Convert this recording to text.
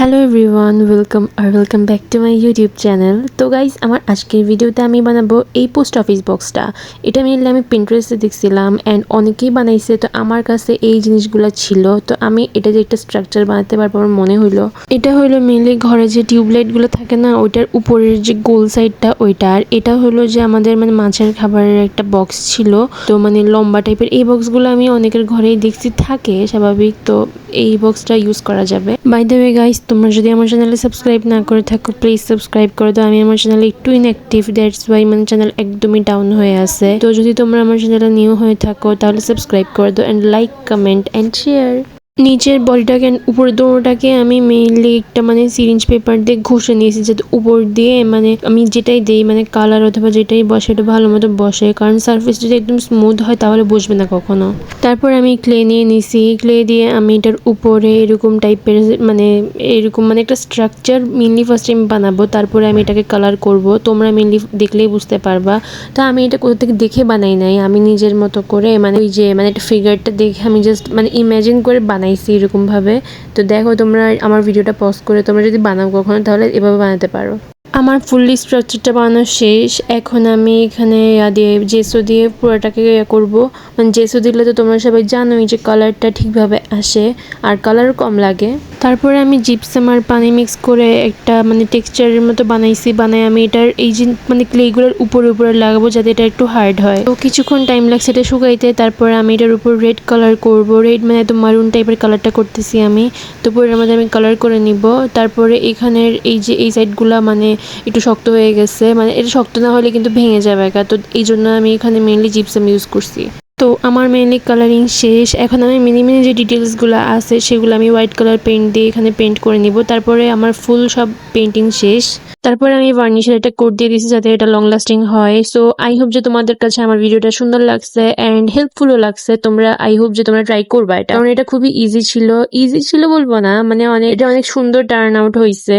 Hello everyone, welcome back to my YouTube channel. তো guys, আমার আজকের ভিডিওতে আমি বানাবো এই পোস্ট অফিস বক্সটা। এটা মেনলি আমি পিন্টারেস্টে দেখছিলাম অ্যান্ড অনেকেই বানাইছে। তো আমার কাছে এই জিনিসগুলো ছিল, তো আমি এটা যে একটা স্ট্রাকচার বানাতে পারবো আমার মনে হইলো। এটা হলো মেনলি ঘরে যে টিউবলাইটগুলো থাকে না, ওইটার উপরের যে গোল সাইডটা ওইটা। আর এটা হলো যে আমাদের মাছের খাবারের একটা বক্স ছিল, তো লম্বা টাইপের। এই বক্সগুলো আমি অনেকের ঘরেই দেখছি থাকে স্বাভাবিক, তো এই বক্সটা ইউজ করা যাবে। বাই দ্য ওয়ে গাইস, তোমরা যদি আমার চ্যানেলে সাবস্ক্রাইব না করে থাকো প্লিজ সাবস্ক্রাইব করে দাও। আমি আমার চ্যানেলে একটু ইনঅ্যাক্টিভ, দ্যাটস ওয়াই চ্যানেল একদমই ডাউন হয়ে আছে। তো যদি তোমরা আমার চ্যানেলে নিউ হয়ে থাকো তাহলে সাবস্ক্রাইব করে দাও and like, comment and share. নিচের বডিটাকে উপরে দোনোটাকে আমি মেইনলি একটা সিরিঞ্জ পেপার দিয়ে ঘষে নিয়েছি, যাতে উপর দিয়ে আমি যেটাই দেই কালার অথবা যেটাই বসে এটা ভালো মতো বসে, কারণ সারফেস যদি একদম স্মুথ হয় তাহলে বসবে না কখনো। তারপর আমি ক্লে নিয়ে নিছি, ক্লে দিয়ে আমি এটার উপরে এরকম টাইপের এরকম একটা স্ট্রাকচার মেনলি ফার্স্ট আমি বানাবো, তারপরে আমি এটাকে কালার করব। তোমরা মেনলি দেখলেই বুঝতে পারবা। তো আমি এটা কোথা থেকে দেখে বানাই নাই, আমি নিজের মতো করে ওই যে একটা ফিগারটা দেখে আমি জাস্ট ইমাজিন করে বানাইছি এরকম ভাবে। তো দেখো, তোমরা আমার ভিডিওটা পজ করে তোমরা যদি বানাও কখনো তাহলে এভাবে বানাতে পারো। আমার ফুললি স্ট্রাকচারটা বানানো শেষ। এখন আমি এখানে জেসো দিয়ে পুরোটাকে করব। জেসো দিলে তো তোমরা সবাই জানোই যে কালারটা ঠিকভাবে আসে আর কালারও কম লাগে। তারপরে আমি জিপসাম আর পানি মিক্স করে একটা টেক্সচারের মতো বানাই আমি এটার এই যে ক্লেগুলোর উপরে লাগাবো যাতে এটা একটু হার্ড হয়। তো কিছুক্ষণ টাইম লাগছে এটা শুকাইতে। তারপরে আমি এটার উপর রেড কালার করব, রেড একদম মারুন টাইপের কালারটা করতেছি আমি। তো পুরোটার মধ্যে আমি কালার করে নিব। তারপরে এখানের এই যে এই সাইডগুলা একটু শক্ত হয়ে গেছে, এটা শক্ত না হলে কিন্তু ভেঙে যাবে একা। তো এই জন্য আমি এখানে মেইনলি জিপসাম ইউজ করছি। তো আমার মেইনলি কালারিং শেষ। এখন আমি মিনি যে ডিটেলসগুলো আছে সেগুলো আমি হোয়াইট কালার পেন্ট দিয়ে এখানে পেন্ট করে নিব। তারপরে আমার ফুল সব পেন্টিং শেষ। তারপরে আমি ভার্নিশের একটা কোট দিয়ে দিয়েছি যাতে এটা লং লাস্টিং হয়। সো আই হোপ যে তোমাদের কাছে আমার ভিডিওটা সুন্দর লাগছে অ্যান্ড হেল্পফুলও লাগছে। আই হোপ যে তোমরা ট্রাই করবা এটা, কারণ এটা খুবই ইজি ছিল বলবো না, এটা অনেক সুন্দর টার্ন আউট হয়েছে।